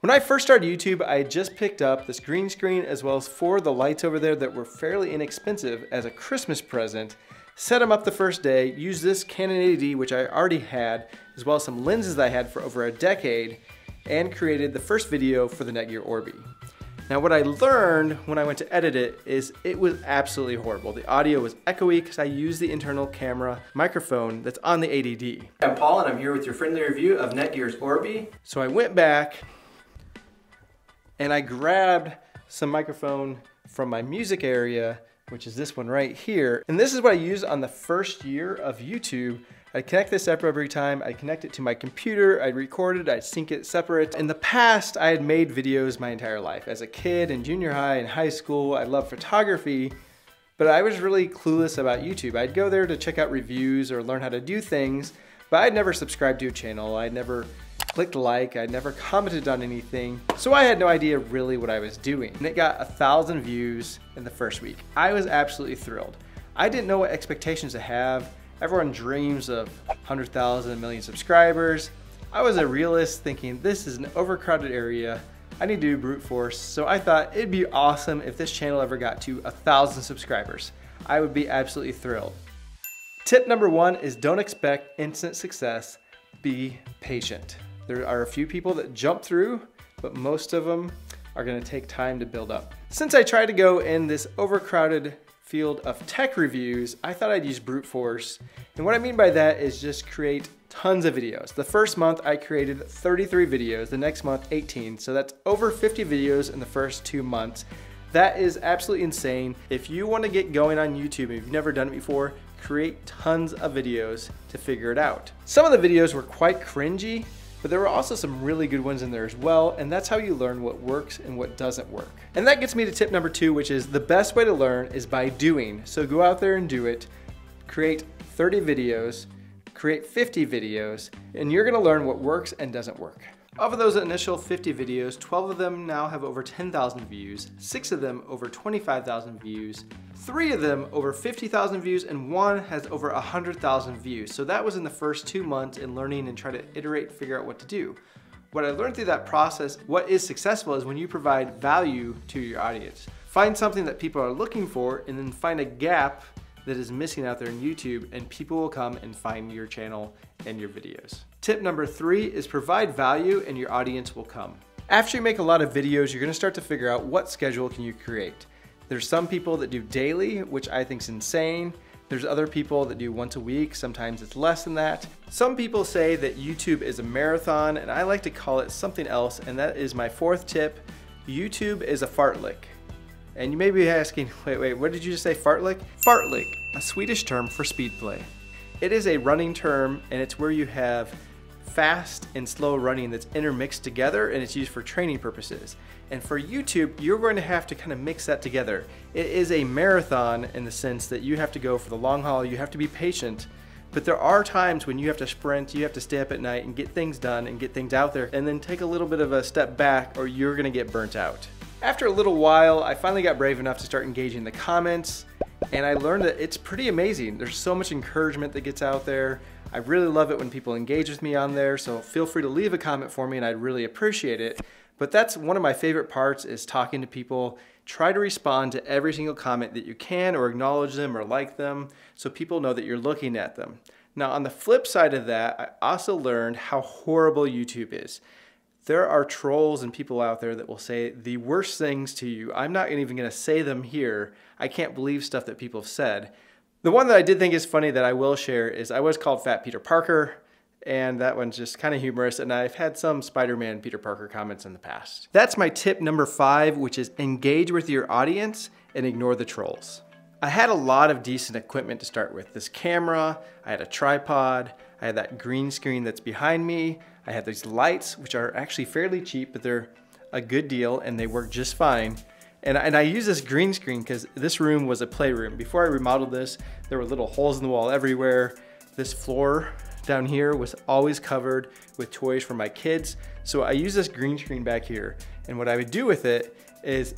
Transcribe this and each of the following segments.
When I first started YouTube, I had just picked up this green screen as well as 4 of the lights over there that were fairly inexpensive as a Christmas present. Set them up the first day, used this Canon 80D, which I already had, as well as some lenses that I had for over a decade, and created the first video for the Netgear Orbi. Now what I learned when I went to edit it is it was absolutely horrible. The audio was echoey because I used the internal camera microphone that's on the 80D. I'm Paul and I'm here with your friendly review of Netgear's Orbi. So I went back and I grabbed some microphone from my music area, which is this one right here. And this is what I used on the first year of YouTube. I'd connect this up every time. I'd connect it to my computer, I'd record it, I'd sync it separate. In the past, I had made videos my entire life. As a kid in junior high and high school, I loved photography, but I was really clueless about YouTube. I'd go there to check out reviews or learn how to do things, but I'd never subscribed to a channel. I'd never clicked like, I'd never commented on anything. So I had no idea really what I was doing. And it got 1,000 views in the first week. I was absolutely thrilled. I didn't know what expectations to have. Everyone dreams of 100,000, a million subscribers. I was a realist thinking this is an overcrowded area. I need to do brute force. So I thought it'd be awesome if this channel ever got to 1,000 subscribers. I would be absolutely thrilled. Tip number 1 is don't expect instant success. Be patient. There are a few people that jump through, but most of them are gonna take time to build up. Since I tried to go in this overcrowded field of tech reviews, I thought I'd use brute force. And what I mean by that is just create tons of videos. The first month I created 33 videos, the next month 18. So that's over 50 videos in the first 2 months. That is absolutely insane. If you wanna get going on YouTube and you've never done it before, create tons of videos to figure it out. Some of the videos were quite cringy, but there were also some really good ones in there as well, and that's how you learn what works and what doesn't work. And that gets me to tip number 2, which is the best way to learn is by doing. So go out there and do it. Create 30 videos, create 50 videos, and you're gonna learn what works and doesn't work. Of those initial 50 videos, 12 of them now have over 10,000 views, 6 of them over 25,000 views, 3 of them over 50,000 views, and 1 has over 100,000 views. So that was in the first 2 months in learning and trying to iterate and figure out what to do. What I learned through that process, what is successful is when you provide value to your audience. Find something that people are looking for and then find a gap that is missing out there in YouTube, and people will come and find your channel and your videos. Tip number 3 is provide value and your audience will come. After you make a lot of videos, you're gonna start to figure out what schedule can you create. There's some people that do daily, which I think is insane. There's other people that do once a week, sometimes it's less than that. Some people say that YouTube is a marathon, and I like to call it something else, and that is my 4th tip. YouTube is a fartlek. And you may be asking, wait, what did you just say, fartlek? Fartlek, a Swedish term for speed play. It is a running term, and it's where you have fast and slow running that's intermixed together, and it's used for training purposes. And for YouTube, you're going to have to kind of mix that together. It is a marathon in the sense that you have to go for the long haul, you have to be patient, but there are times when you have to sprint, you have to stay up at night and get things done and get things out there, and then take a little bit of a step back or you're gonna get burnt out. After a little while, I finally got brave enough to start engaging the comments, and I learned that it's pretty amazing. There's so much encouragement that gets out there. I really love it when people engage with me on there, so feel free to leave a comment for me and I'd really appreciate it. But that's one of my favorite parts, is talking to people. Try to respond to every single comment that you can, or acknowledge them or like them, so people know that you're looking at them. Now on the flip side of that, I also learned how horrible YouTube is. There are trolls and people out there that will say the worst things to you. I'm not even gonna say them here. I can't believe stuff that people have said. The one that I did think is funny that I will share is I was called Fat Peter Parker, and that one's just kind of humorous, and I've had some Spider-Man Peter Parker comments in the past. That's my tip number 5, which is engage with your audience and ignore the trolls. I had a lot of decent equipment to start with. This camera, I had a tripod, I had that green screen that's behind me, I had these lights, which are actually fairly cheap, but they're a good deal and they work just fine. And I use this green screen because this room was a playroom. Before I remodeled this, there were little holes in the wall everywhere. This floor down here was always covered with toys for my kids. So I use this green screen back here. And what I would do with it is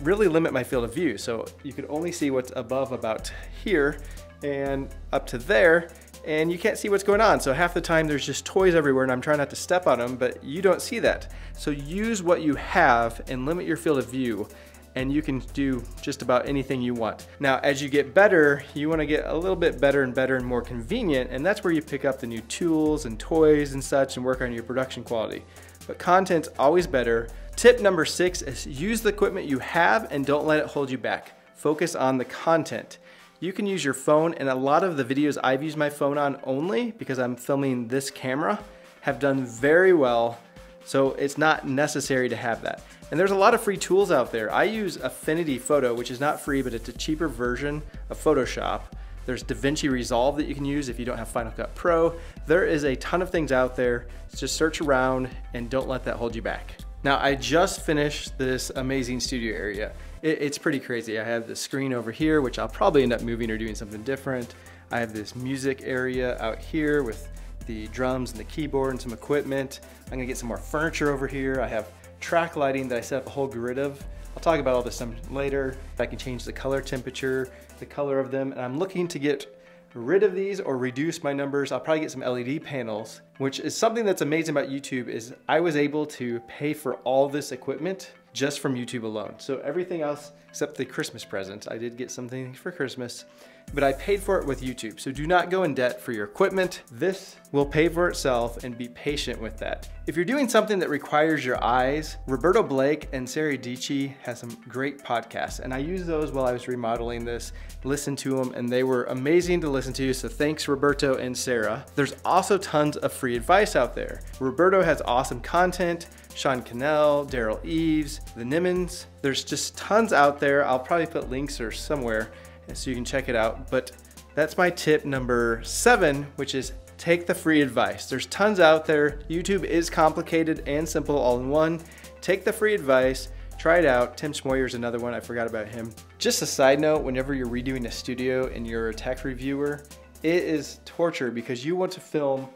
really limit my field of view. So you could only see what's above about here and up to there. and you can't see what's going on. So half the time there's just toys everywhere and I'm trying not to step on them, but you don't see that. So use what you have and limit your field of view, and you can do just about anything you want. Now, as you get better, you wanna get a little bit better and more convenient, and that's where you pick up the new tools and toys and such and work on your production quality. But content's always better. Tip number 6 is use the equipment you have and don't let it hold you back. Focus on the content. You can use your phone, and a lot of the videos I've used my phone on only because I'm filming this camera have done very well, so it's not necessary to have that. And there's a lot of free tools out there. I use Affinity Photo, which is not free, but it's a cheaper version of Photoshop. There's DaVinci Resolve that you can use if you don't have Final Cut Pro. There is a ton of things out there. Just search around and don't let that hold you back. Now, I just finished this amazing studio area. It's pretty crazy. I have the screen over here, which I'll probably end up moving or doing something different. I have this music area out here with the drums and the keyboard and some equipment. I'm gonna get some more furniture over here. I have track lighting that I set up a whole grid of. I'll talk about all this some later. I can change the color temperature, the color of them, and I'm looking to get rid of these or reduce my numbers. I'll probably get some LED panels, which is something that's amazing about YouTube is I was able to pay for all this equipment just from YouTube alone. So everything else except the Christmas presents. I did get something for Christmas, but I paid for it with YouTube. So do not go in debt for your equipment. This will pay for itself, and be patient with that. If you're doing something that requires your eyes, Roberto Blake and Sarah Dici has some great podcasts, and I used those while I was remodeling this, listened to them, and they were amazing to listen to. So thanks, Roberto and Sarah. There's also tons of free advice out there. Roberto has awesome content. Sean Cannell, Daryl Eves, the Nimmons. There's just tons out there. I'll probably put links or somewhere so you can check it out. But that's my tip number 7, which is take the free advice. There's tons out there. YouTube is complicated and simple all in one. Take the free advice, try it out. Tim Schmoyer is another one, I forgot about him. Just a side note, whenever you're redoing a studio and you're a tech reviewer, it is torture because you want to film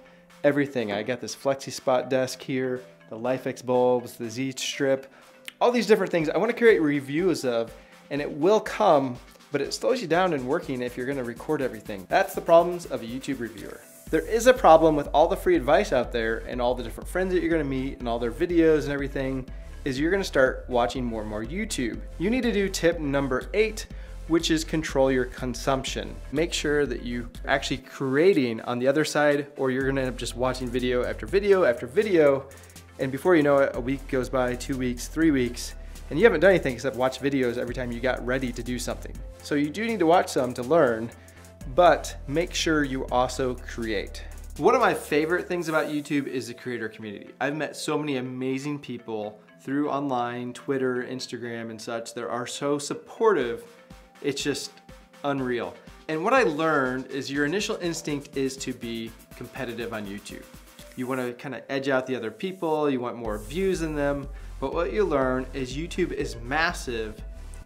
everything. I got this Flexi Spot desk here, the LifeX bulbs, the Z strip, all these different things I want to create reviews of, and it will come, but it slows you down in working if you're going to record everything. That's the problems of a YouTube reviewer. There is a problem with all the free advice out there and all the different friends that you're going to meet and all their videos and everything, is you're going to start watching more and more YouTube. You need to do tip number 8, which is control your consumption. Make sure that you actually creating on the other side, or you're going to end up just watching video after video after video. And before you know it, a week goes by, 2 weeks, 3 weeks, and you haven't done anything except watch videos every time you got ready to do something. So you do need to watch some to learn, but make sure you also create. One of my favorite things about YouTube is the creator community. I've met so many amazing people through online, Twitter, Instagram, and such that are so supportive. It's just unreal. And what I learned is your initial instinct is to be competitive on YouTube. You want to kind of edge out the other people, you want more views than them, but what you learn is YouTube is massive,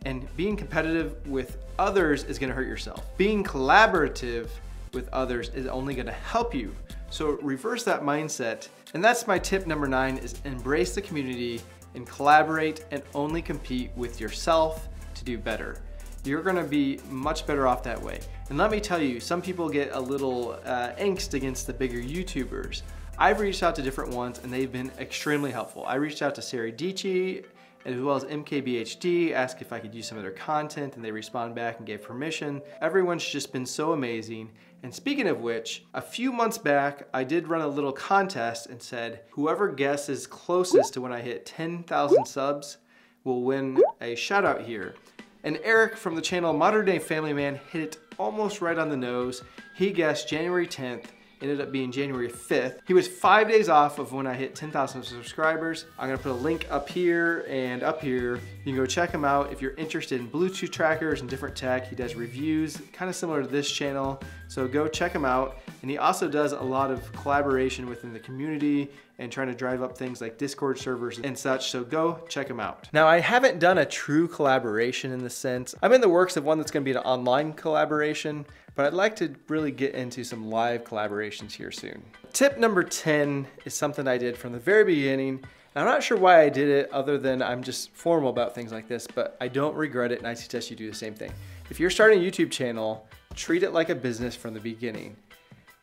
and being competitive with others is going to hurt yourself. Being collaborative with others is only going to help you. So reverse that mindset, and that's my tip number 9, is embrace the community and collaborate and only compete with yourself to do better. You're going to be much better off that way. And let me tell you, some people get a little angst against the bigger YouTubers. I've reached out to different ones and they've been extremely helpful. I reached out to Sarah Dici as well as MKBHD, asked if I could use some of their content, and they responded back and gave permission. Everyone's just been so amazing. And speaking of which, a few months back, I did run a little contest and said, whoever guesses closest to when I hit 10,000 subs will win a shout out here. And Eric from the channel Modern Day Family Man hit it almost right on the nose. He guessed January 10th. Ended up being January 5th. He was 5 days off of when I hit 10,000 subscribers. I'm gonna put a link up here and up here. You can go check him out if you're interested in Bluetooth trackers and different tech. He does reviews, kind of similar to this channel. So go check him out. And he also does a lot of collaboration within the community and trying to drive up things like Discord servers and such. So go check him out. Now, I haven't done a true collaboration in the sense. I'm in the works of one that's gonna be an online collaboration, but I'd like to really get into some live collaborations here soon. Tip number 10 is something I did from the very beginning. And I'm not sure why I did it other than I'm just formal about things like this, but I don't regret it, and I suggest you do the same thing. If you're starting a YouTube channel, treat it like a business from the beginning.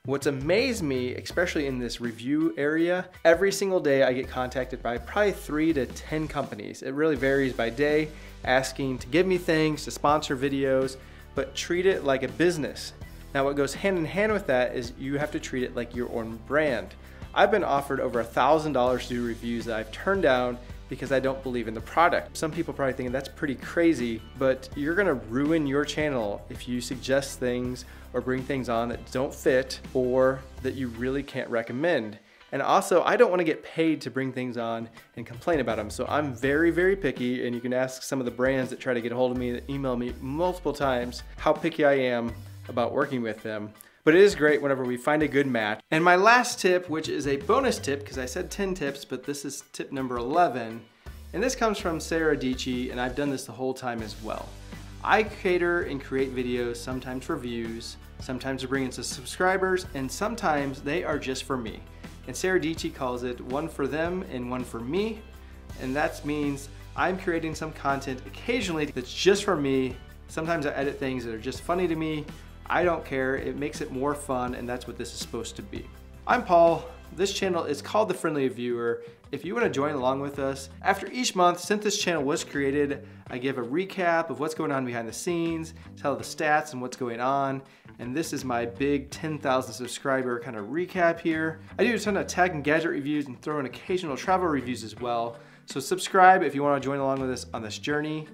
What's amazed me, especially in this review area, every single day I get contacted by probably 3 to 10 companies. It really varies by day, asking to give me things, to sponsor videos, but treat it like a business. Now what goes hand in hand with that is you have to treat it like your own brand. I've been offered over $1,000 to do reviews that I've turned down because I don't believe in the product. Some people probably think that's pretty crazy, but you're gonna ruin your channel if you suggest things or bring things on that don't fit or that you really can't recommend. And also, I don't wanna get paid to bring things on and complain about them. So I'm very, very picky, and you can ask some of the brands that try to get a hold of me, that email me multiple times, how picky I am about working with them. But it is great whenever we find a good match. And my last tip, which is a bonus tip, because I said 10 tips, but this is tip number 11. And this comes from Sarah Dici, and I've done this the whole time as well. I cater and create videos, sometimes for views, sometimes to bring in some subscribers, and sometimes they are just for me. And Sarah Dici calls it one for them and one for me. And that means I'm creating some content occasionally that's just for me. Sometimes I edit things that are just funny to me. I don't care, it makes it more fun, and that's what this is supposed to be. I'm Paul. This channel is called The Friendly Viewer. If you want to join along with us, after each month since this channel was created, I give a recap of what's going on behind the scenes, tell the stats and what's going on, and this is my big 10,000 subscriber kind of recap here. I do a ton of tech and gadget reviews and throw in occasional travel reviews as well. So subscribe if you want to join along with us on this journey.